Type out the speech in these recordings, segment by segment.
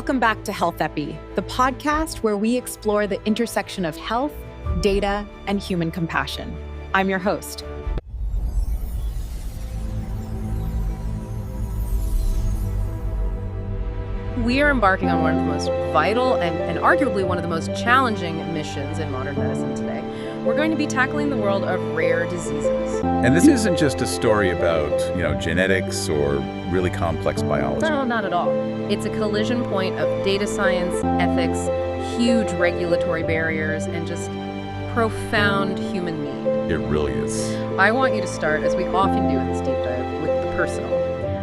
Welcome back to Healthepi, the podcast where we explore the intersection of health, data, and human compassion. I'm your host. We are embarking on one of the most vital and arguably one of the most challenging missions in modern medicine today. We're going to be tackling the world of rare diseases. And this isn't just a story about, genetics or really complex biology. No, not at all. It's a collision point of data science, ethics, huge regulatory barriers, and just profound human need. It really is. I want you to start, as we often do in this deep dive, with the personal.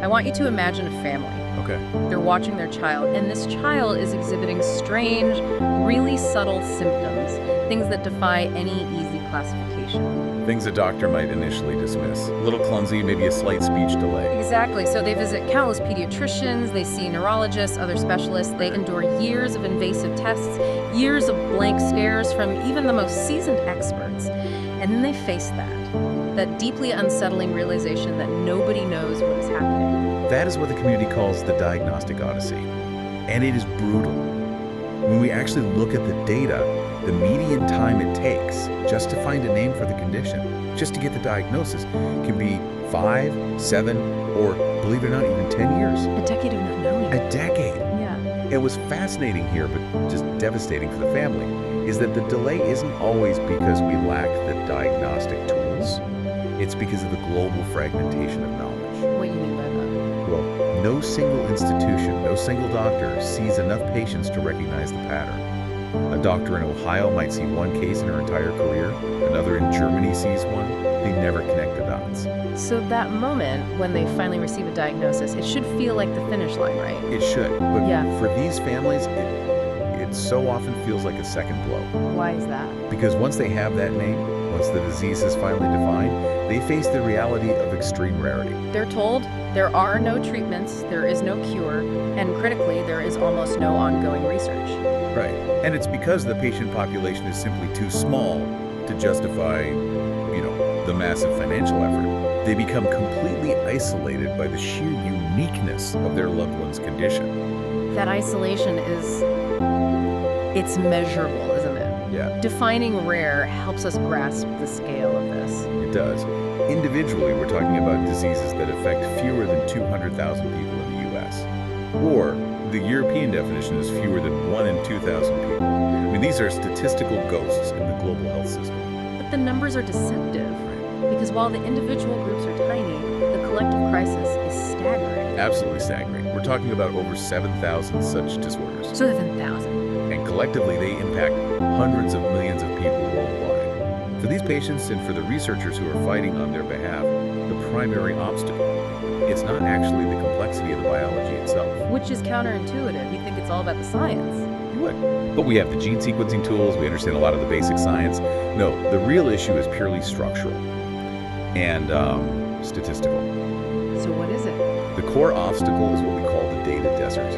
I want you to imagine a family. Okay. They're watching their child, and this child is exhibiting strange, really subtle symptoms, things that defy any easy classification. Things a doctor might initially dismiss. A little clumsy, maybe a slight speech delay. Exactly. So they visit countless pediatricians, they see neurologists, other specialists, they endure years of invasive tests, years of blank stares from even the most seasoned experts. And then they face that deeply unsettling realization that nobody knows what is happening. That is what the community calls the diagnostic odyssey. And it is brutal. When we actually look at the data, the median time it takes just to find a name for the condition, just to get the diagnosis, can be 5, 7, or, believe it or not, even 10 years. A decade of not knowing. A decade. Yeah. It was fascinating here, but just devastating for the family, is that the delay isn't always because we lack the diagnostic tools. It's because of the global fragmentation of knowledge. What do you mean by that? Well, no single institution, no single doctor sees enough patients to recognize the pattern. A doctor in Ohio might see one case in her entire career. Another in Germany sees one. They never connect the dots. So that moment when they finally receive a diagnosis, it should feel like the finish line, right? It should, but Yeah. for these families, it so often feels like a second blow. Why is that? Because once they have that name, once the disease is finally defined, they face the reality of extreme rarity. They're told there are no treatments, there is no cure, and critically, there is almost no ongoing research. Right. And it's because the patient population is simply too small to justify, the massive financial effort. They become completely isolated by the sheer uniqueness of their loved one's condition. That isolation it's measurable, isn't it? Yeah, Defining rare helps us grasp the scale of this. it does. Individually, we're talking about diseases that affect fewer than 200,000 people in the U.S. Or the European definition is fewer than 1 in 2,000 people. I mean, these are statistical ghosts in the global health system. But the numbers are deceptive, because while the individual groups are tiny, the collective crisis is staggering. Absolutely staggering. We're talking about over 7,000 such disorders. 7,000. And collectively, they impact hundreds of millions of people worldwide. For these patients and for the researchers who are fighting on their behalf, the primary obstacle, it's not actually the complexity of the biology itself. Which is counterintuitive. You think it's all about the science. You would. But we have the gene sequencing tools, we understand a lot of the basic science. No, the real issue is purely structural and statistical. So what is it? The core obstacle is what we call the data desert.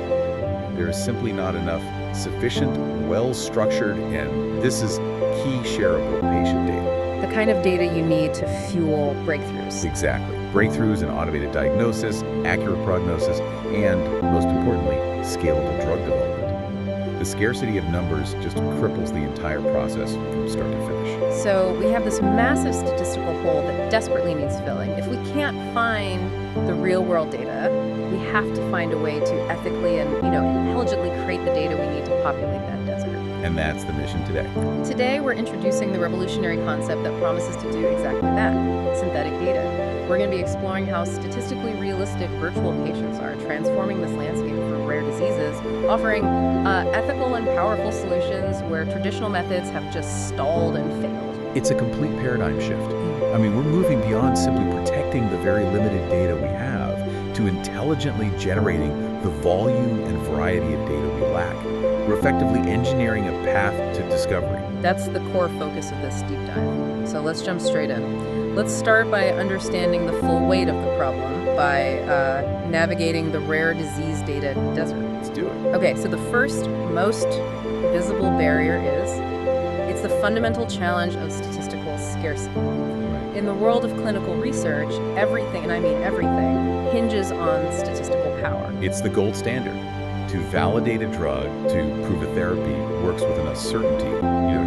There is simply not enough sufficient, well-structured, and this is key shareable patient data. The kind of data you need to fuel breakthroughs. Exactly. Breakthroughs in automated diagnosis, accurate prognosis, and, most importantly, scalable drug development. The scarcity of numbers just cripples the entire process from start to finish. So we have this massive statistical hole that desperately needs filling. If we can't find the real-world data, we have to find a way to ethically and, intelligently create the data we need to populate that desert. And that's the mission today. Today, we're introducing the revolutionary concept that promises to do exactly that, synthetic data. We're going to be exploring how statistically realistic virtual patients are transforming this landscape for rare diseases, offering ethical and powerful solutions where traditional methods have just stalled and failed. It's a complete paradigm shift. I mean, we're moving beyond simply protecting the very limited data we have to intelligently generating the volume and variety of data we lack. We're effectively engineering a path to discovery. That's the core focus of this deep dive. So let's jump straight in. Let's start by understanding the full weight of the problem by navigating the rare disease data desert. Let's do it. Okay, so the first, most visible barrier is it's the fundamental challenge of statistical scarcity. In the world of clinical research, everything, and I mean everything, hinges on statistical power. It's the gold standard. to validate a drug, to prove a therapy works with enough certainty,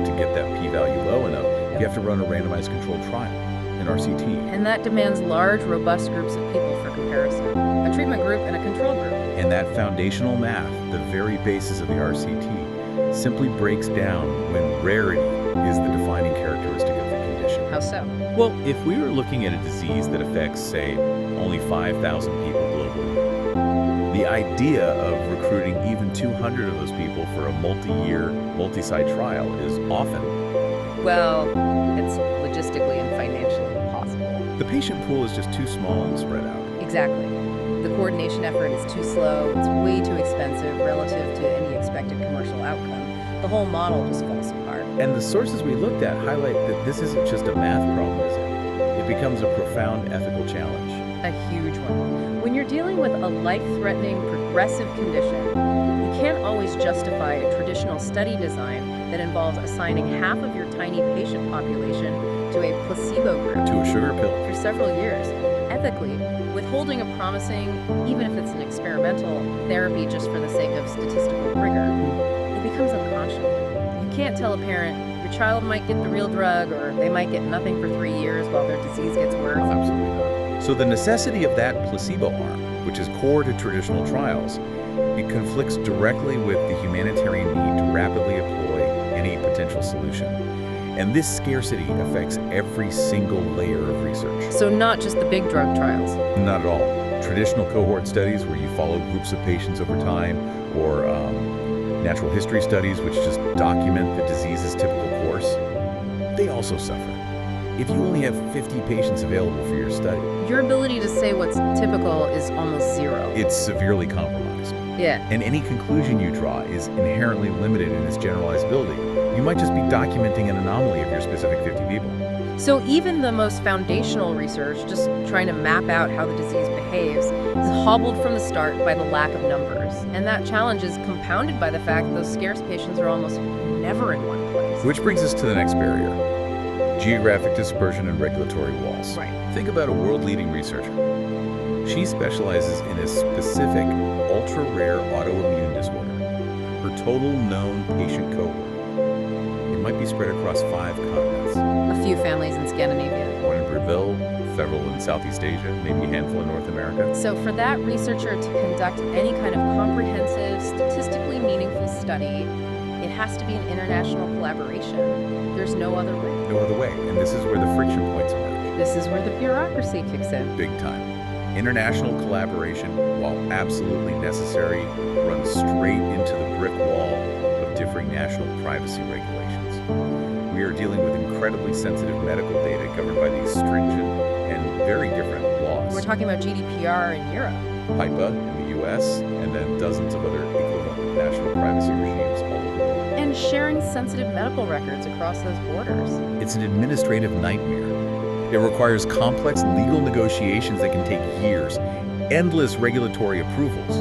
to get that p-value low enough, you have to run a randomized controlled trial, an RCT. And that demands large, robust groups of people for comparison, a treatment group and a control group. And that foundational math, the very basis of the RCT, simply breaks down when rarity is the defining characteristic of the condition. How so? Well, if we were looking at a disease that affects, say, only 5,000 people globally, the idea of recruiting even 200 of those people for a multi-year, multi-site trial is often, well, it's logistically and financially impossible. the patient pool is just too small and spread out. Exactly. The coordination effort is too slow, it's way too expensive relative to any expected commercial outcome. The whole model just falls apart. And the sources we looked at highlight that this isn't just a math problem, is it? It becomes a profound ethical challenge. A huge one. When you're dealing with a life-threatening, progressive condition, you can't always justify a traditional study design that involves assigning half of your tiny patient population to a placebo group To a sugar pill. for several years. Ethically, withholding a promising, even if it's an experimental, therapy just for the sake of statistical rigor, it becomes unconscionable. You can't tell a parent, your child might get the real drug, or they might get nothing for 3 years while their disease gets worse. Absolutely not. So the necessity of that placebo arm, which is core to traditional trials, it conflicts directly with the humanitarian need to rapidly employ any potential solution. And this scarcity affects every single layer of research. So not just the big drug trials. Not at all. Traditional cohort studies where you follow groups of patients over time, or natural history studies which just document the disease's typical course, they also suffer. If you only have 50 patients available for your study, Your ability to say what's typical is almost zero. it's severely compromised. Yeah. And any conclusion you draw is inherently limited in its generalizability. You might just be documenting an anomaly of your specific 50 people. So even the most foundational research, just trying to map out how the disease behaves, is hobbled from the start by the lack of numbers. And that challenge is compounded by the fact that those scarce patients are almost never in one place. Which brings us to the next barrier: geographic dispersion and regulatory walls. Right. Think about a world-leading researcher. She specializes in a specific, ultra-rare autoimmune disorder. Her total known patient cohort, it might be spread across 5 continents. A few families in Scandinavia. One in Brazil, several in Southeast Asia, maybe a handful in North America. So for that researcher to conduct any kind of comprehensive, statistically meaningful study, it has to be an international collaboration. There's no other way. No other way, and this is where the friction points emerge. This is where the bureaucracy kicks in. Big time. International collaboration, while absolutely necessary, runs straight into the brick wall of differing national privacy regulations. We are dealing with incredibly sensitive medical data governed by these stringent and very different laws. We're talking about GDPR in Europe. HIPAA in the US, and then dozens of other equivalent national privacy regimes all over the world. And sharing sensitive medical records across those borders. It's an administrative nightmare. It requires complex legal negotiations that can take years, endless regulatory approvals,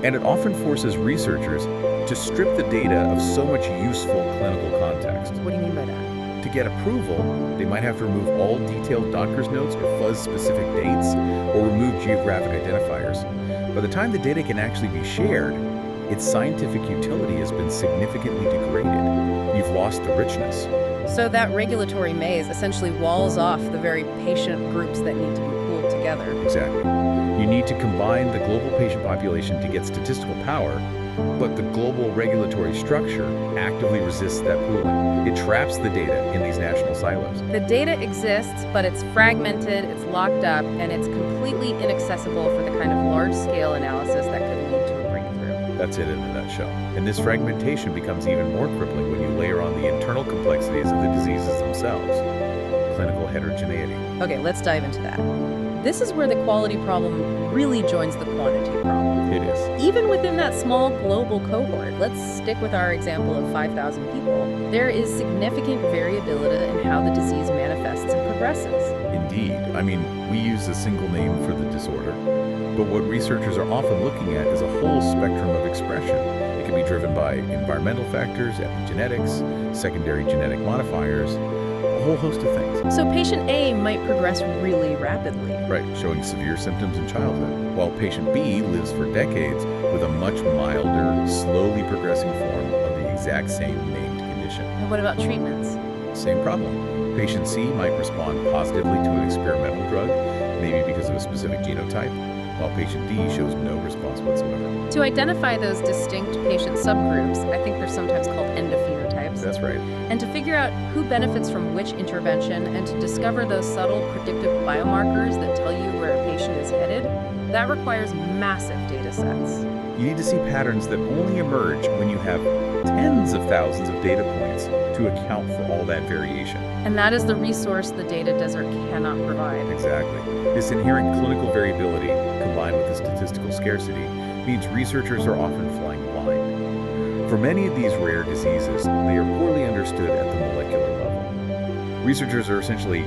and it often forces researchers to strip the data of so much useful clinical context. What do you mean by that? To get approval, they might have to remove all detailed doctor's notes or fuzz specific dates, or remove geographic identifiers. By the time the data can actually be shared, its scientific utility has been significantly degraded. You've lost the richness. So that regulatory maze essentially walls off the very patient groups that need to be pooled together. Exactly. You need to combine the global patient population to get statistical power, but the global regulatory structure actively resists that pooling. It traps the data in these national silos. The data exists, but it's fragmented, it's locked up, and it's completely inaccessible for the kind of large-scale analysis that could lead to a breakthrough. That's it in a nutshell. And this fragmentation becomes even more crippling when you layer on the internal complexities of the diseases themselves. Clinical heterogeneity. Okay, let's dive into that. This is where the quality problem really joins the quantity problem. It is. Even within that small global cohort, let's stick with our example of 5,000 people, there is significant variability in how the disease manifests and progresses. Indeed. I mean, we use a single name for the disorder, but what researchers are often looking at is a whole spectrum of expression. It can be driven by environmental factors, epigenetics, secondary genetic modifiers, A whole host of things. So patient A might progress really rapidly. Right, showing severe symptoms in childhood, while patient B lives for decades with a much milder, slowly progressing form of the exact same named condition. And what about treatments? Same problem. Patient C might respond positively to an experimental drug, maybe because of a specific genotype, while patient D shows no response whatsoever. To identify those distinct patient subgroups, I think they're sometimes called endophenotypes. That's right. And to figure out who benefits from which intervention and to discover those subtle predictive biomarkers that tell you where a patient is headed, that requires massive data sets. You need to see patterns that only emerge when you have tens of thousands of data points to account for all that variation. And that is the resource the data desert cannot provide. Exactly. This inherent clinical variability, combined with the statistical scarcity, means researchers are often flying blind. For many of these rare diseases, they are poorly understood at the molecular level. Researchers are essentially,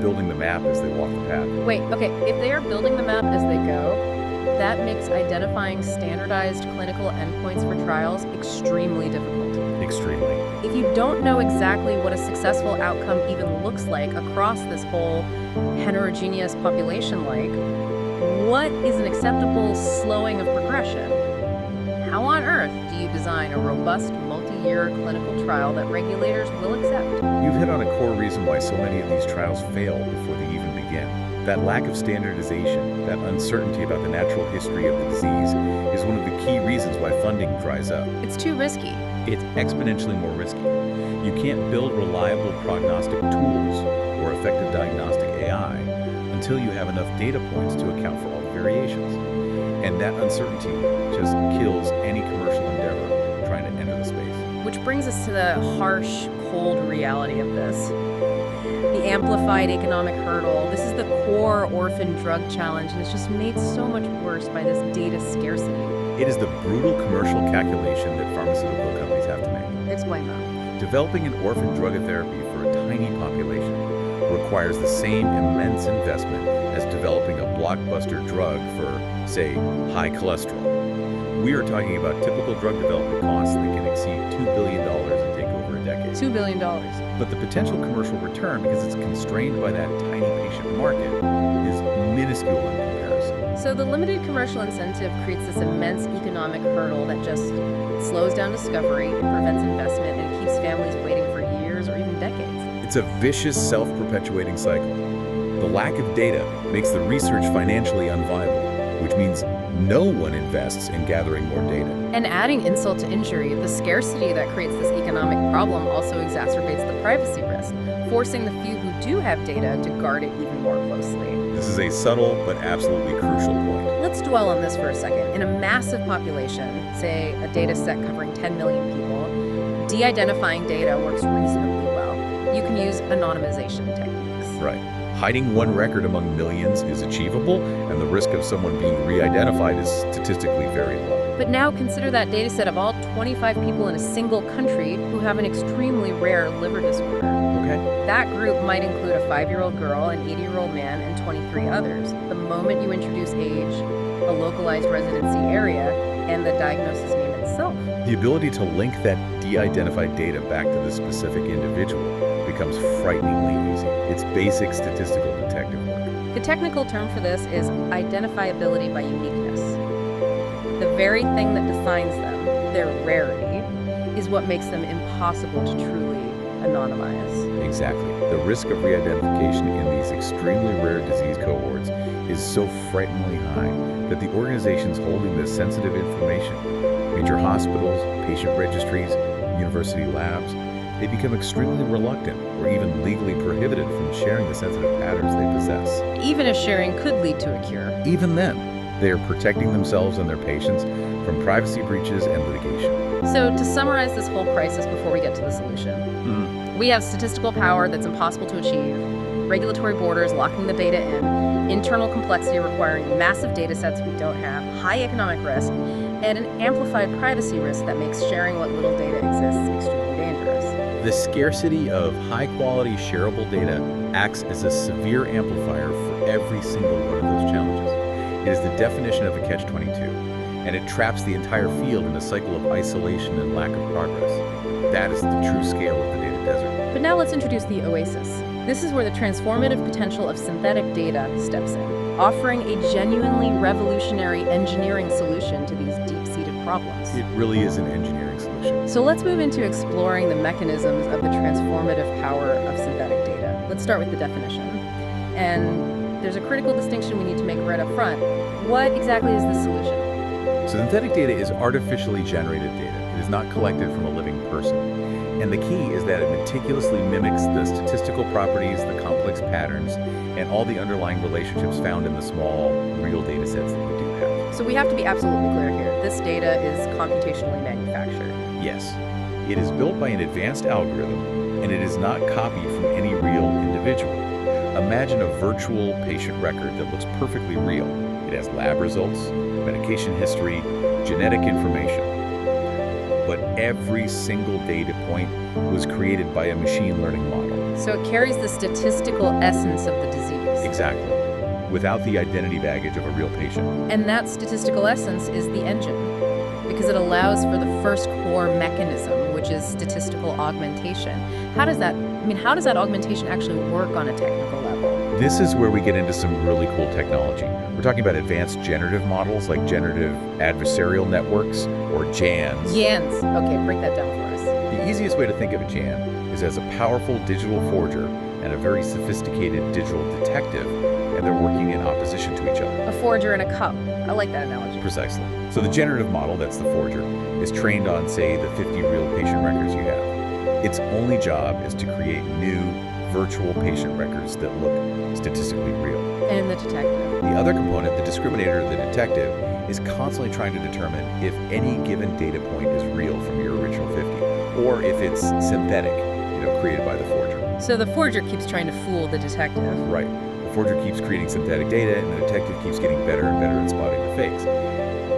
building the map as they walk the path. Wait, okay, if they are building the map as they go, that makes identifying standardized clinical endpoints for trials extremely difficult. Extremely. If you don't know exactly what a successful outcome even looks like across this whole heterogeneous population what is an acceptable slowing of progression? How on earth do you design a robust multi-year clinical trial that regulators will accept? You've hit on a core reason why so many of these trials fail before they even begin. That lack of standardization, that uncertainty about the natural history of the disease is one of the key reasons why funding dries up. It's too risky. It's exponentially more risky. You can't build reliable prognostic tools or effective diagnostic AI until you have enough data points to account for all the variations. And that uncertainty just kills any commercial endeavor trying to enter the space. Which brings us to the harsh, cold reality of this. The amplified economic hurdle. This is the core orphan drug challenge, and it's just made so much worse by this data scarcity. It is the brutal commercial calculation that pharmaceutical companies have to make. Explain that. Developing an orphan drug therapy for a tiny population requires the same immense investment as developing a blockbuster drug for, say, high cholesterol. We are talking about typical drug development costs that can exceed $2 billion and take over a decade. $2 billion. But the potential commercial return, because it's constrained by that tiny patient market, is minuscule in comparison. So the limited commercial incentive creates this immense economic hurdle that just slows down discovery, it prevents investment, and it keeps families waiting for years or even decades. It's a vicious, self-perpetuating cycle. The lack of data makes the research financially unviable, which means no one invests in gathering more data. And adding insult to injury, the scarcity that creates this economic problem also exacerbates the privacy risk, forcing the few who do have data to guard it even more closely. This is a subtle but absolutely crucial point. Let's dwell on this for a second. In a massive population, say a data set covering 10 million people, de-identifying data works reasonably well. You can use anonymization techniques. Right. Hiding one record among millions is achievable, and the risk of someone being re-identified is statistically very low. But now consider that data set of all 25 people in a single country who have an extremely rare liver disorder. Okay. That group might include a 5-year-old girl, an 80-year-old man, and 23 others. The moment you introduce age, a localized residency area, and the diagnosis name itself. The ability to link that de-identified data back to the specific individual becomes frighteningly easy. It's basic statistical detective work. The technical term for this is identifiability by uniqueness. The very thing that defines them, their rarity, is what makes them impossible to truly anonymize. Exactly. The risk of re-identification in these extremely rare disease cohorts is so frighteningly high that the organizations holding this sensitive information, major hospitals, patient registries, university labs, they become extremely reluctant or even legally prohibited from sharing the sensitive patterns they possess. Even if sharing could lead to a cure. Even then, they are protecting themselves and their patients from privacy breaches and litigation. So to summarize this whole crisis before we get to the solution, we have statistical power that's impossible to achieve, regulatory borders locking the data in, internal complexity requiring massive data sets we don't have, high economic risk, and an amplified privacy risk that makes sharing what little data exists extremely dangerous. The scarcity of high-quality shareable data acts as a severe amplifier for every single one of those challenges. It is the definition of a catch-22, and it traps the entire field in a cycle of isolation and lack of progress. That is the true scale of the data desert. But now let's introduce the oasis. This is where the transformative potential of synthetic data steps in, offering a genuinely revolutionary engineering solution to these deep-seated problems. It really is an engineering solution. So let's move into exploring the mechanisms of the transformative power of synthetic data. Let's start with the definition. And there's a critical distinction we need to make right up front. What exactly is the solution? So synthetic data is artificially generated data. It is not collected from a living person. And the key is that it meticulously mimics the statistical properties, the complex patterns, and all the underlying relationships found in the small, real data sets that we do have. So we have to be absolutely clear here. This data is computationally manufactured. Yes. It is built by an advanced algorithm, and it is not copied from any real individual. Imagine a virtual patient record that looks perfectly real. It has lab results, medication history, genetic information. But every single data point was created by a machine learning model. So it carries the statistical essence of the disease. Exactly. Without the identity baggage of a real patient. And that statistical essence is the engine, because it allows for the first core mechanism, which is statistical augmentation. How does that augmentation actually work on a technical level? This is where we get into some really cool technology. We're talking about advanced generative models like generative adversarial networks, or GANs. GANs. Okay, break that down for us. The easiest way to think of a GAN is as a powerful digital forger and a very sophisticated digital detective, and they're working in opposition to each other. A forger and a cup. I like that analogy. Precisely. So the generative model, that's the forger, is trained on, say, the 50 real patient records you have. Its only job is to create new virtual patient records that look statistically real. And the detective. The other component, the discriminator, the detective, is constantly trying to determine if any given data point is real from your original 50, or if it's synthetic, created by the forger. So the forger keeps trying to fool the detective. Right. The forger keeps creating synthetic data, and the detective keeps getting better and better at spotting the fakes.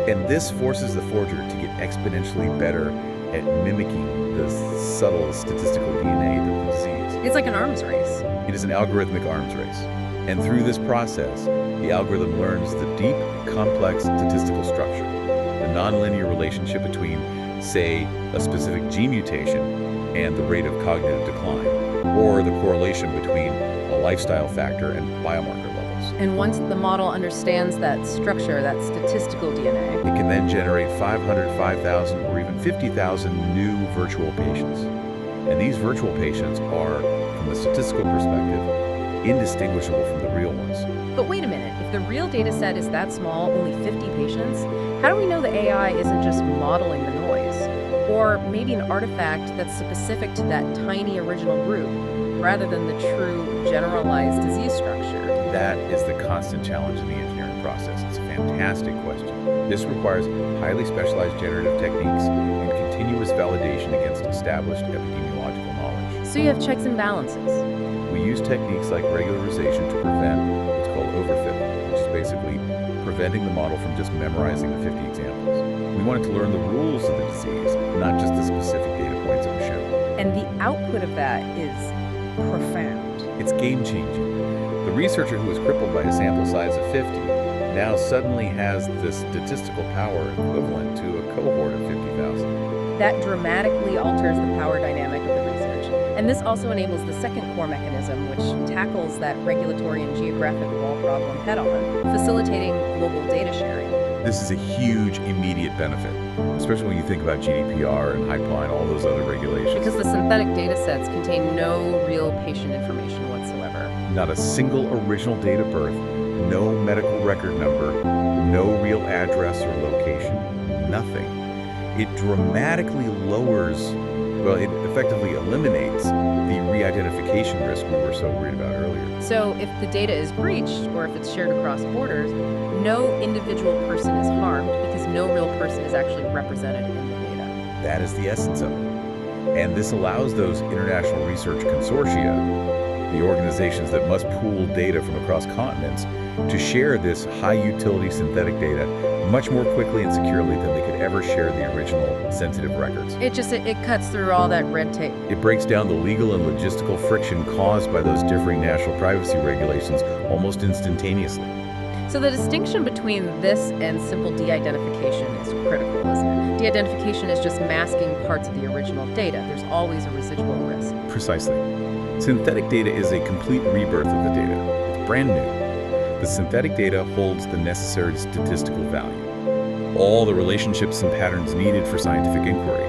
And this forces the forger to get exponentially better at mimicking the subtle statistical DNA of the disease. It's like an arms race. It is an algorithmic arms race. And through this process, the algorithm learns the deep, complex statistical structure, the nonlinear relationship between, say, a specific gene mutation and the rate of cognitive decline, or the correlation between a lifestyle factor and biomarker levels. And once the model understands that structure, that statistical DNA, it can then generate 500, 5,000, or even 50,000 new virtual patients. And these virtual patients are, from a statistical perspective, indistinguishable from the real ones. But wait a minute, if the real data set is that small, only 50 patients, how do we know the AI isn't just modeling the noise? Or maybe an artifact that's specific to that tiny original group, rather than the true generalized disease structure? That is the constant challenge in the engineering process. It's a fantastic question. This requires highly specialized generative techniques and continuous validation against established epidemiological knowledge. So you have checks and balances. We use techniques like regularization to prevent what's called overfitting, which is basically preventing the model from just memorizing the 50 examples. We want it to learn the rules of the disease, not just the specific data points that were shown. And the output of that is profound. It's game-changing. The researcher who was crippled by a sample size of 50 now suddenly has the statistical power equivalent to a cohort of 50,000. That dramatically alters the power dynamic of the research. And this also enables the second core mechanism, which tackles that regulatory and geographic wall problem head-on, facilitating global data sharing. This is a huge immediate benefit, especially when you think about GDPR and HIPAA and all those other regulations. Because the synthetic data sets contain no real patient information whatsoever. Not a single original date of birth, no medical record number, no real address or location, nothing. It dramatically lowers, it effectively eliminates the re-identification risk we were so worried about earlier. So if the data is breached, or if it's shared across borders, no individual person is harmed because no real person is actually represented in the data. That is the essence of it. And this allows those international research consortia, the organizations that must pool data from across continents, to share this high-utility synthetic data much more quickly and securely than they could ever share the original sensitive records. It cuts through all that red tape. It breaks down the legal and logistical friction caused by those differing national privacy regulations almost instantaneously. So the distinction between this and simple de-identification is critical, isn't it? De-identification is just masking parts of the original data. There's always a residual risk. Precisely. Synthetic data is a complete rebirth of the data. It's brand new. The synthetic data holds the necessary statistical value, all the relationships and patterns needed for scientific inquiry,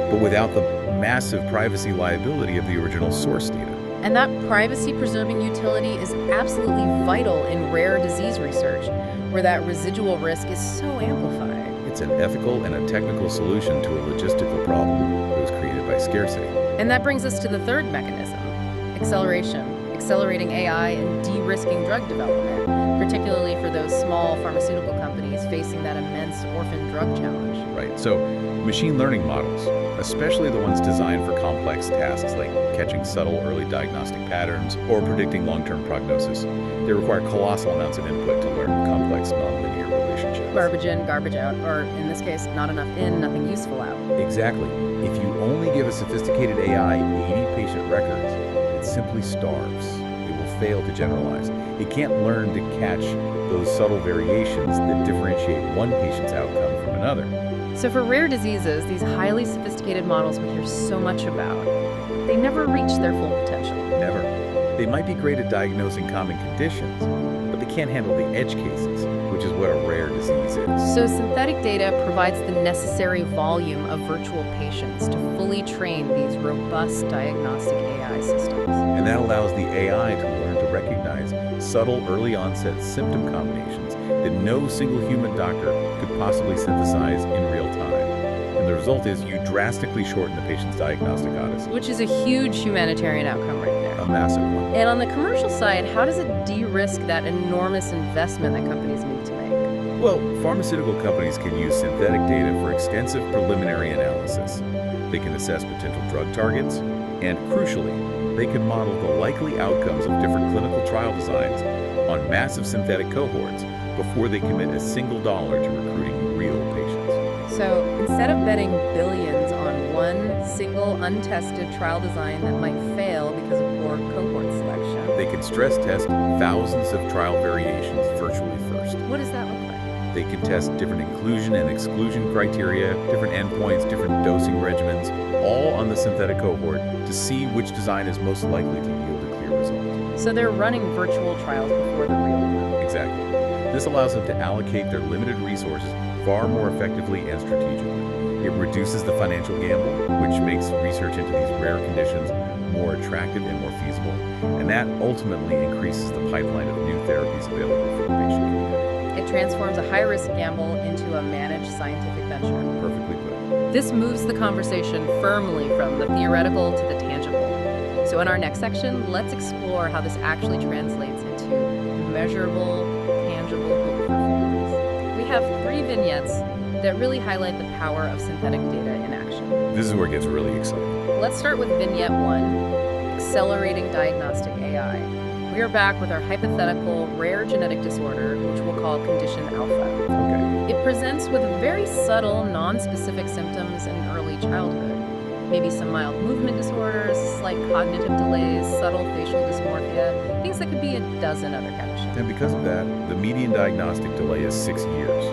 but without the massive privacy liability of the original source data. And that privacy-preserving utility is absolutely vital in rare disease research, where that residual risk is so amplified. It's an ethical and a technical solution to a logistical problem that was created by scarcity. And that brings us to the third mechanism, acceleration, accelerating AI and de-risking drug development, particularly for those small pharmaceutical companies facing that immense orphan drug challenge. Right, so machine learning models, especially the ones designed for complex tasks like catching subtle early diagnostic patterns or predicting long-term prognosis, they require colossal amounts of input to learn complex nonlinear relationships. Garbage in, garbage out, or in this case, not enough in, nothing useful out. Exactly. If you only give a sophisticated AI 80 patient records, it simply starves. It will fail to generalize. It can't learn to catch those subtle variations that differentiate one patient's outcome from another. So for rare diseases, these highly sophisticated models we hear so much about, they never reach their full potential. Never. They might be great at diagnosing common conditions, but they can't handle the edge cases, which is what a rare disease is. So synthetic data provides the necessary volume of virtual patients to fully train these robust diagnostic AI systems. And that allows the AI to learn to recognize subtle early onset symptom combinations that no single human doctor could possibly synthesize in real time. And the result is you drastically shorten the patient's diagnostic odyssey. Which is a huge humanitarian outcome right there. A massive one. And on the commercial side, how does it de-risk that enormous investment that companies need to make? Well, pharmaceutical companies can use synthetic data for extensive preliminary analysis. They can assess potential drug targets, and crucially, they can model the likely outcomes of different clinical trial designs on massive synthetic cohorts before they commit a single dollar to recruiting real patients. So instead of betting billions on one single untested trial design that might fail because of poor cohort selection, They can stress test thousands of trial variations virtually first. what does that look like? They can test different inclusion and exclusion criteria, different endpoints, different dosing regimens, all on the synthetic cohort to see which design is most likely to yield a clear result. So they're running virtual trials before the real one. Exactly. This allows them to allocate their limited resources far more effectively and strategically. It reduces the financial gamble, which makes research into these rare conditions more attractive and more feasible, and that ultimately increases the pipeline of new therapies available for the patient community. It transforms a high-risk gamble into a managed scientific venture. Perfectly put. This moves the conversation firmly from the theoretical to the tangible. So in our next section, let's explore how this actually translates into measurable, tangible hope for families. We have 3 vignettes that really highlight the power of synthetic data in action. This is where it gets really exciting. Let's start with vignette 1, accelerating diagnostic AI. We are back with our hypothetical rare genetic disorder, which we'll call condition alpha. Okay. It presents with very subtle, non-specific symptoms in early childhood. Maybe some mild movement disorders, slight cognitive delays, subtle facial dysmorphia, things that could be a dozen other conditions. And because of that, the median diagnostic delay is 6 years.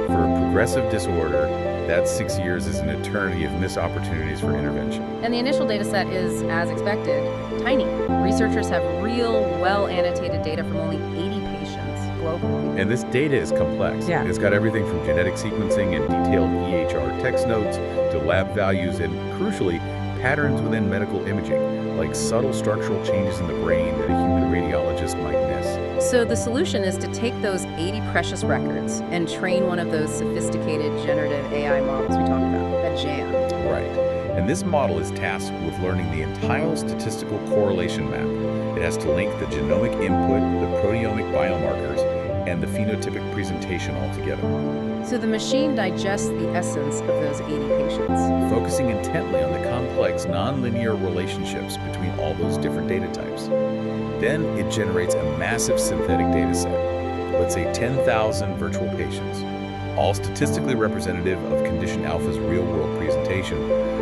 For a progressive disorder, that 6 years is an eternity of missed opportunities for intervention. And the initial data set is, as expected, tiny. Researchers have real, well-annotated data from only 80 patients globally. And this data is complex. Yeah. It's got everything from genetic sequencing and detailed EHR text notes to lab values and, crucially, patterns within medical imaging, like subtle structural changes in the brain that a human radiologist might miss. So the solution is to take those 80 precious records and train one of those sophisticated generative AI models we talked about, a GEM. Right. And this model is tasked with learning the entire statistical correlation map. It has to link the genomic input, the proteomic biomarkers, and the phenotypic presentation all together, So the machine digests the essence of those 80 patients. focusing intently on the complex nonlinear relationships between all those different data types. Then it generates a massive synthetic data set, let's say 10,000 virtual patients, all statistically representative of condition alpha's real-world presentation,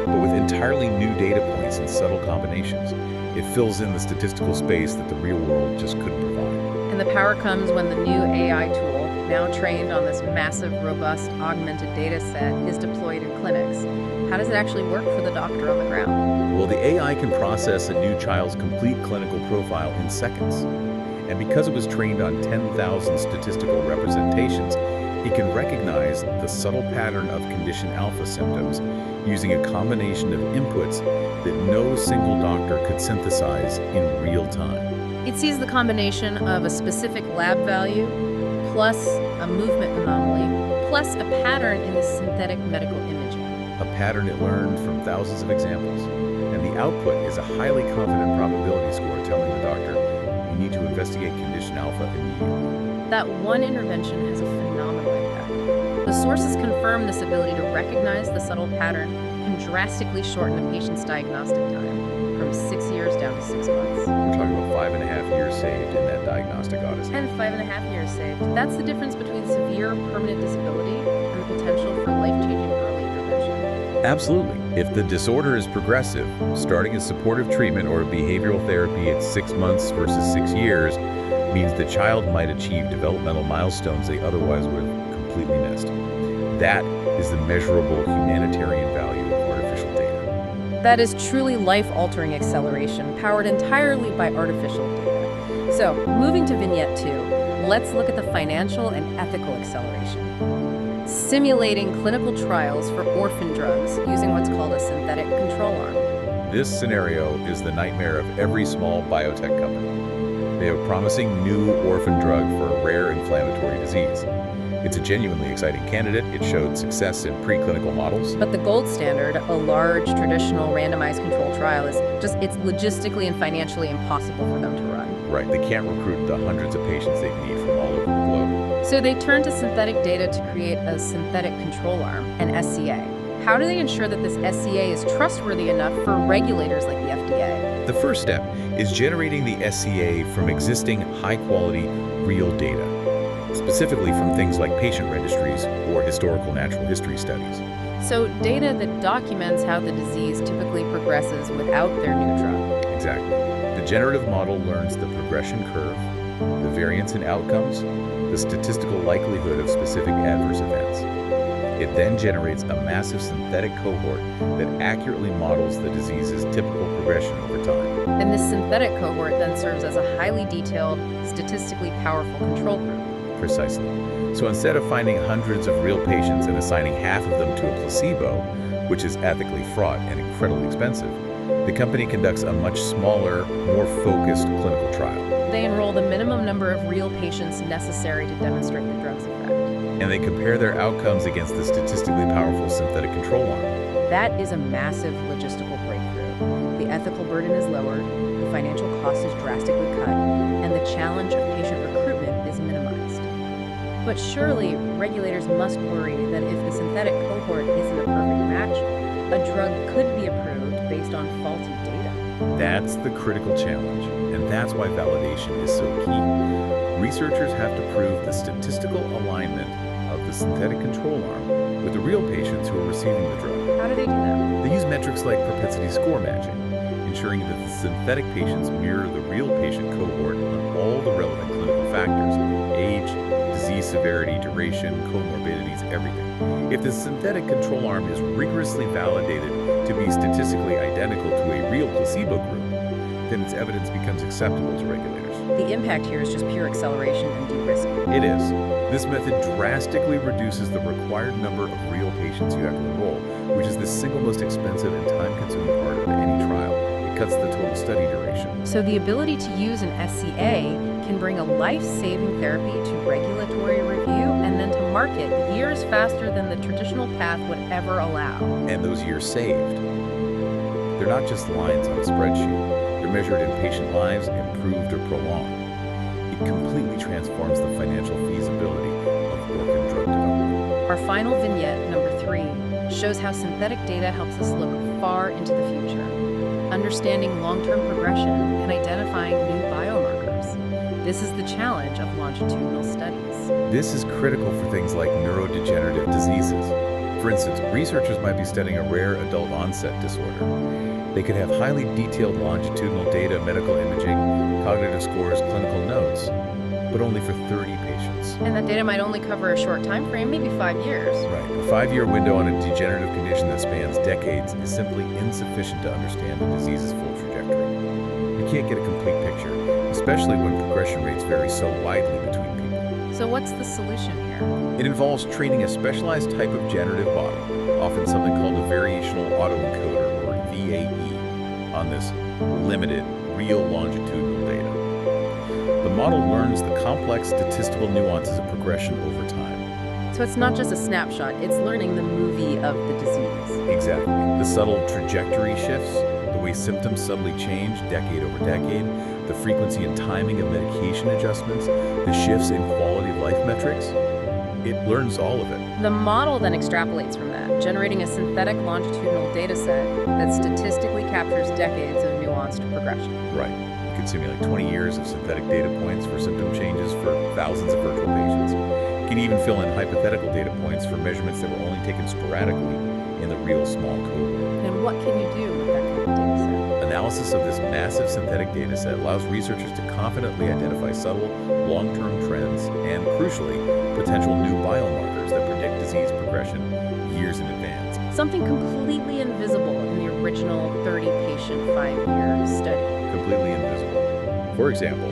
but with entirely new data points and subtle combinations. It fills in the statistical space that the real world just couldn't provide. And the power comes when the new AI tool, now trained on this massive, robust, augmented data set, is deployed in clinics. How does it actually work for the doctor on the ground? Well, the AI can process a new child's complete clinical profile in seconds. And because it was trained on 10,000 statistical representations, it can recognize the subtle pattern of condition alpha symptoms using a combination of inputs that no single doctor could synthesize in real time. It sees the combination of a specific lab value, plus a movement anomaly, plus a pattern in the synthetic medical imaging. A pattern it learned from thousands of examples. And the output is a highly confident probability score telling the doctor, you need to investigate condition alpha immediately. That one intervention has a phenomenal impact. The sources confirm this ability to recognize the subtle pattern can drastically shorten a patient's diagnostic time from 6 years down to 6 months. We're talking about 5.5 years saved in that diagnostic odyssey. And 5.5 years saved. That's the difference between severe permanent disability and the potential for life-changing early intervention. Absolutely. If the disorder is progressive, starting a supportive treatment or a behavioral therapy at 6 months versus 6 years means the child might achieve developmental milestones they otherwise would have completely missed. That is the measurable humanitarian value of artificial data. That is truly life-altering acceleration, powered entirely by artificial data. So, moving to Vignette 2, let's look at the financial and ethical acceleration. Simulating clinical trials for orphan drugs using what's called a synthetic control arm. This scenario is the nightmare of every small biotech company. They have a promising new orphan drug for a rare inflammatory disease. It's a genuinely exciting candidate. It showed success in preclinical models. But the gold standard, a large traditional randomized control trial, it's logistically and financially impossible for them to run. Right, they can't recruit the hundreds of patients they need from all over the globe. So they turn to synthetic data to create a synthetic control arm, an SCA. How do they ensure that this SCA is trustworthy enough for regulators like the FDA? The first step is generating the SCA from existing high-quality, real data, specifically from things like patient registries or historical natural history studies. So data that documents how the disease typically progresses without their new drug. Exactly. The generative model learns the progression curve, the variance in outcomes, the statistical likelihood of specific adverse events. It then generates a massive synthetic cohort that accurately models the disease's typical progression over time. And this synthetic cohort then serves as a highly detailed, statistically powerful control group. Precisely. So instead of finding hundreds of real patients and assigning half of them to a placebo, which is ethically fraught and incredibly expensive, the company conducts a much smaller, more focused clinical trial. They enroll the minimum number of real patients necessary to demonstrate the drug's effect. And they compare their outcomes against the statistically powerful synthetic control arm. That is a massive logistical breakthrough. The ethical burden is lowered, the financial cost is drastically cut, and the challenge of patient recruitment is minimized. But surely, regulators must worry that if the synthetic cohort isn't a perfect match, a drug could be approved based on faulty data. That's the critical challenge, and that's why validation is so key. Researchers have to prove the statistical alignment of the synthetic control arm with the real patients who are receiving the drug. How do they do that? They use metrics like propensity score matching, ensuring that the synthetic patients mirror the real patient cohort on all the relevant clinical factors: age, disease severity, duration, comorbidities, everything. If the synthetic control arm is rigorously validated to be statistically identical to a real placebo group, then its evidence becomes acceptable to regulators. The impact here is just pure acceleration and de-risking. It is. This method drastically reduces the required number of real patients you have to enroll, which is the single most expensive and time-consuming part of any trial. It cuts the total study duration. So the ability to use an SCA can bring a life-saving therapy to regulatory review and then to market years faster than the traditional path would ever allow. And those years saved, they're not just lines on a spreadsheet. They're measured in patient lives, improved or prolonged. It completely transforms the financial feasibility of orphan drug development. Our final vignette, number 3, shows how synthetic data helps us look far into the future, understanding long-term progression and identifying new biomarkers. This is the challenge of longitudinal studies. This is critical for things like neurodegenerative diseases. For instance, researchers might be studying a rare adult onset disorder. They could have highly detailed longitudinal data, medical imaging, cognitive scores, clinical notes. but only for 30 patients. And that data might only cover a short time frame, maybe 5 years. Right. A 5-year window on a degenerative condition that spans decades is simply insufficient to understand the disease's full trajectory. You can't get a complete picture, especially when progression rates vary so widely between people. So what's the solution here? It involves training a specialized type of generative model, often something called a variational autoencoder, or VAE, on this limited, real longitudinal data. The model learns the complex statistical nuances of progression over time. So it's not just a snapshot, it's learning the movie of the disease. Exactly. The subtle trajectory shifts, the way symptoms subtly change decade over decade, the frequency and timing of medication adjustments, the shifts in quality of life metrics. It learns all of it. The model then extrapolates from that, generating a synthetic longitudinal data set that statistically captures decades of nuanced progression. Right. You can simulate 20 years of synthetic data points for symptom changes for thousands of virtual patients. You can even fill in hypothetical data points for measurements that were only taken sporadically in the real small cohort. And what can you do with that kind of data set? Analysis of this massive synthetic data set allows researchers to confidently identify subtle, long-term trends and, crucially, potential new biomarkers that predict disease progression years in advance. Something completely invisible in the original 30-patient 5-year study. Completely invisible. For example,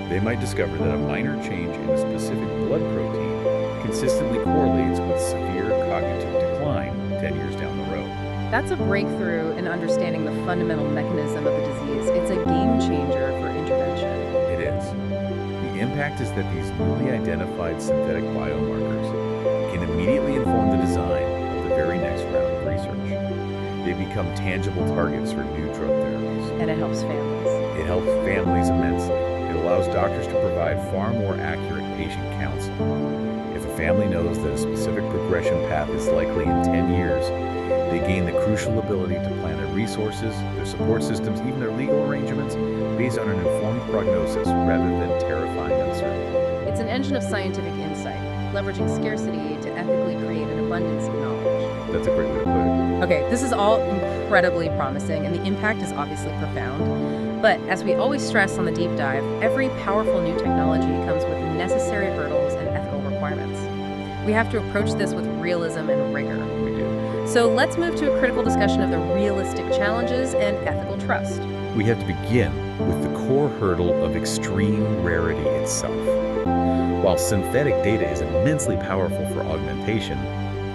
they might discover that a minor change in a specific blood protein consistently correlates with severe cognitive decline 10 years down the road. That's a breakthrough in understanding the fundamental mechanism of the disease. It's a game changer for intervention. It is. The impact is that these newly identified synthetic biomarkers can immediately inform the design of the very next round of research. They become tangible targets for new drug therapies. And it helps families. It helps families immensely. It allows doctors to provide far more accurate patient counseling. If a family knows that a specific progression path is likely in 10 years, they gain the crucial ability to plan their resources, their support systems, even their legal arrangements, based on an informed prognosis rather than terrifying uncertainty. It's an engine of scientific insight, leveraging scarcity to ethically create an abundance of knowledge. That's a great way to put it. Okay, this is all incredibly promising, and the impact is obviously profound. But as we always stress on the deep dive, every powerful new technology comes with necessary hurdles and ethical requirements. We have to approach this with realism and rigor. We do. So let's move to a critical discussion of the realistic challenges and ethical trust. We have to begin with the core hurdle of extreme rarity itself. While synthetic data is immensely powerful for augmentation,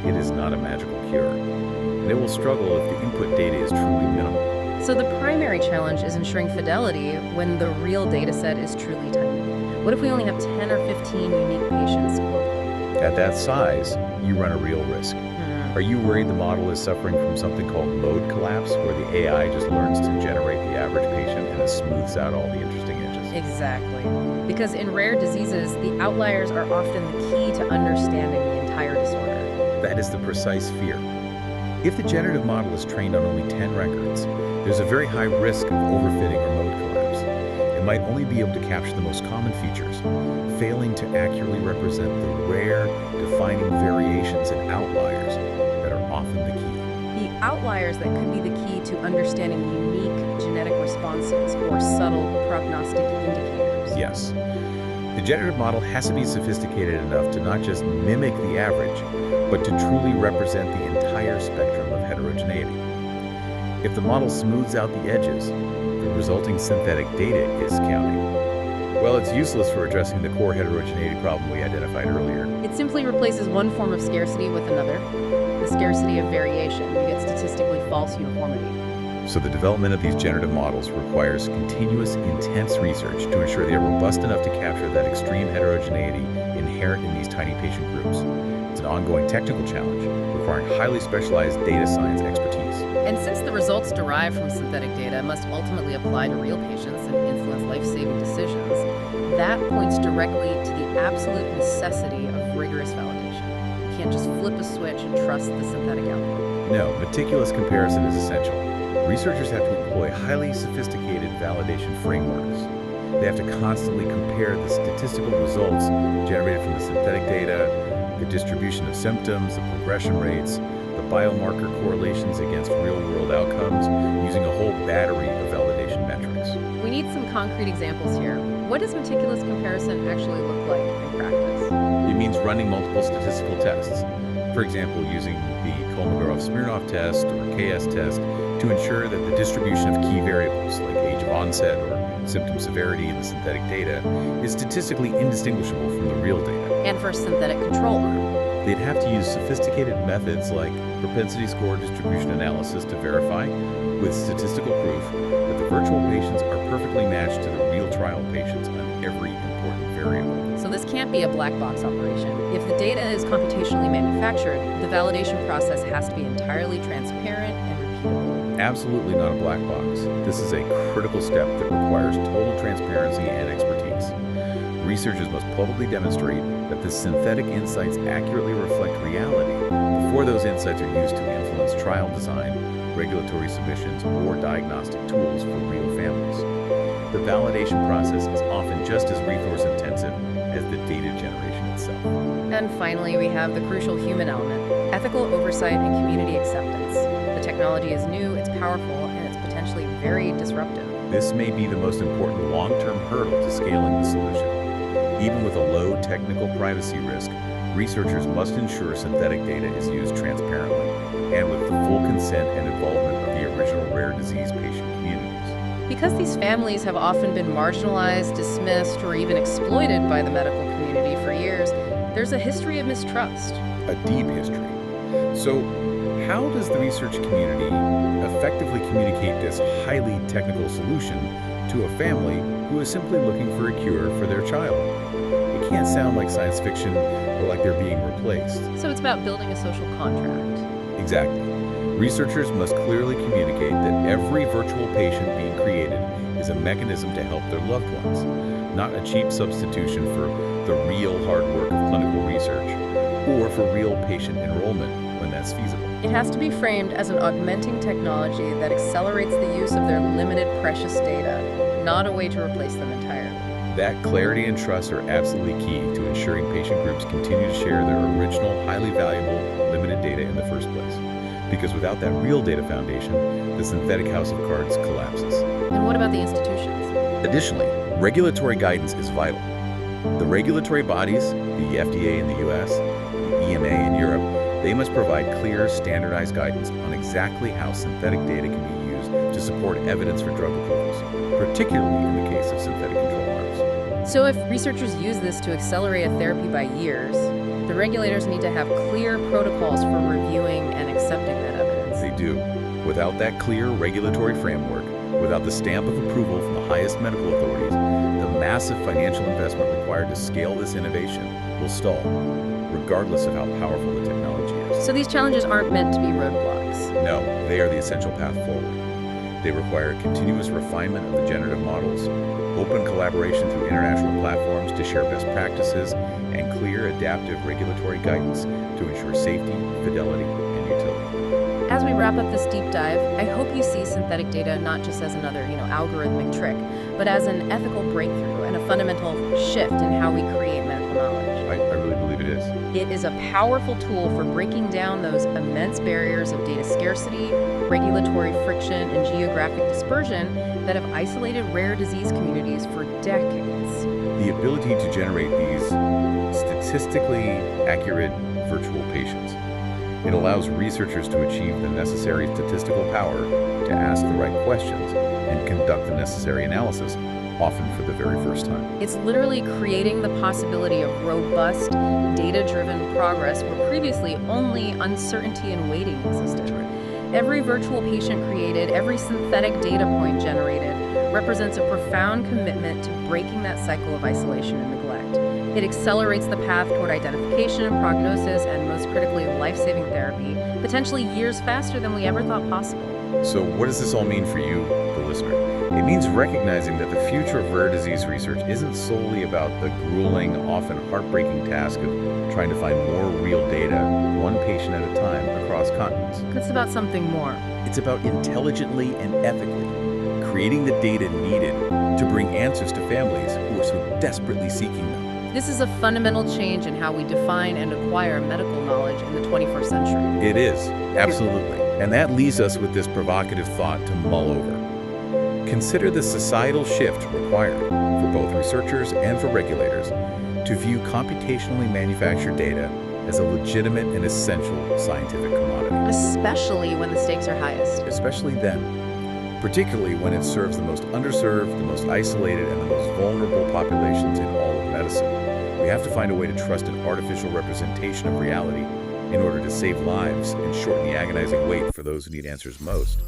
it is not a magical cure, and it will struggle if the input data is truly minimal. So the primary challenge is ensuring fidelity when the real data set is truly tiny. What if we only have 10 or 15 unique patients globally? At that size, you run a real risk. Are you worried the model is suffering from something called mode collapse, where the AI just learns to generate the average patient and it smooths out all the interesting edges? Exactly. Because in rare diseases, the outliers are often the key to understanding the entire disorder. That is the precise fear. If the generative model is trained on only 10 records, there's a very high risk of overfitting or mode collapse. It might only be able to capture the most common features, failing to accurately represent the rare, defining variations and outliers that are often the key. The outliers that could be the key to understanding unique genetic responses or subtle prognostic indicators. Yes. The generative model has to be sophisticated enough to not just mimic the average, but to truly represent the entire spectrum of heterogeneity. If the model smooths out the edges, the resulting synthetic data is counting. Well, it's useless for addressing the core heterogeneity problem we identified earlier. It simply replaces one form of scarcity with another, the scarcity of variation. You get statistically false uniformity. So the development of these generative models requires continuous, intense research to ensure they are robust enough to capture that extreme heterogeneity inherent in these tiny patient groups. It's an ongoing technical challenge requiring highly specialized data science expertise. And since the results derived from synthetic data must ultimately apply to real patients and influence life-saving decisions, that points directly to the absolute necessity of rigorous validation. You can't just flip a switch and trust the synthetic output. No, meticulous comparison is essential. Researchers have to employ highly sophisticated validation frameworks. They have to constantly compare the statistical results generated from the synthetic data, the distribution of symptoms, the progression rates, the biomarker correlations against real-world outcomes, using a whole battery of validation metrics. We need some concrete examples here. What does meticulous comparison actually look like in practice? It means running multiple statistical tests. For example, using the Kolmogorov-Smirnov test or KS test to ensure that the distribution of key variables like age of onset or symptom severity in the synthetic data is statistically indistinguishable from the real data. And for a synthetic control arm? They'd have to use sophisticated methods like propensity score distribution analysis to verify, with statistical proof, that the virtual patients are perfectly matched to the real trial patients on every important variable. So this can't be a black box operation. If the data is computationally manufactured, the validation process has to be entirely transparent and repeatable. Absolutely not a black box. This is a critical step that requires total transparency and expertise. Researchers must publicly demonstrate that the synthetic insights accurately reflect reality before those insights are used to influence trial design, regulatory submissions, or diagnostic tools for real families. The validation process is often just as resource-intensive as the data generation itself. And finally, we have the crucial human element, ethical oversight and community acceptance. The technology is new, it's powerful, and it's potentially very disruptive. This may be the most important long-term hurdle to scaling the solution. Even with a low technical privacy risk, researchers must ensure synthetic data is used transparently and with the full consent and involvement of the original rare disease patient communities. Because these families have often been marginalized, dismissed, or even exploited by the medical community for years, there's a history of mistrust. A deep history. So, how does the research community effectively communicate this highly technical solution to a family who is simply looking for a cure for their child? It can't sound like science fiction or like they're being replaced. So it's about building a social contract. Exactly. Researchers must clearly communicate that every virtual patient being created is a mechanism to help their loved ones, not a cheap substitution for the real hard work of clinical research or for real patient enrollment when that's feasible. It has to be framed as an augmenting technology that accelerates the use of their limited precious data, not a way to replace them entirely. That clarity and trust are absolutely key to ensuring patient groups continue to share their original, highly valuable, limited data in the first place. Because without that real data foundation, the synthetic house of cards collapses. And what about the institutions? Additionally, regulatory guidance is vital. The regulatory bodies, the FDA in the US, the EMA in Europe, they must provide clear, standardized guidance on exactly how synthetic data can be used to support evidence for drug approvals, particularly in the case of synthetic control arms. So if researchers use this to accelerate a therapy by years, the regulators need to have clear protocols for reviewing and accepting that evidence. They do. Without that clear regulatory framework, without the stamp of approval from the highest medical authorities, the massive financial investment required to scale this innovation will stall, regardless of how powerful the technology is. So these challenges aren't meant to be roadblocks. No, they are the essential path forward. They require continuous refinement of the generative models, open collaboration through international platforms to share best practices, and clear adaptive regulatory guidance to ensure safety, fidelity, and utility. As we wrap up this deep dive, I hope you see synthetic data not just as another, algorithmic trick, but as an ethical breakthrough and a fundamental shift in how we create medical knowledge. I really believe it is. It is a powerful tool for breaking down those immense barriers of data scarcity, regulatory friction, and geographic dispersion that have isolated rare disease communities for decades. The ability to generate these statistically accurate virtual patients. It allows researchers to achieve the necessary statistical power to ask the right questions and conduct the necessary analysis, often for the very first time. It's literally creating the possibility of robust, data-driven progress where previously only uncertainty and waiting existed. Every virtual patient created, every synthetic data point generated represents a profound commitment to breaking that cycle of isolation and neglect. It accelerates the path toward identification, prognosis, and most critically, life-saving therapy, potentially years faster than we ever thought possible. So what does this all mean for you, the listener? It means recognizing that the future of rare disease research isn't solely about the grueling, often heartbreaking task of trying to find more real data, one patient at a time, across continents. It's about something more. It's about intelligently and ethically creating the data needed to bring answers to families who are so desperately seeking them. This is a fundamental change in how we define and acquire medical knowledge in the 21st century. It is, absolutely. And that leaves us with this provocative thought to mull over. Consider the societal shift required for both researchers and for regulators to view computationally manufactured data as a legitimate and essential scientific commodity. Especially when the stakes are highest. Especially then, particularly when it serves the most underserved, the most isolated, and the most vulnerable populations in all of medicine. We have to find a way to trust an artificial representation of reality in order to save lives and shorten the agonizing wait for those who need answers most.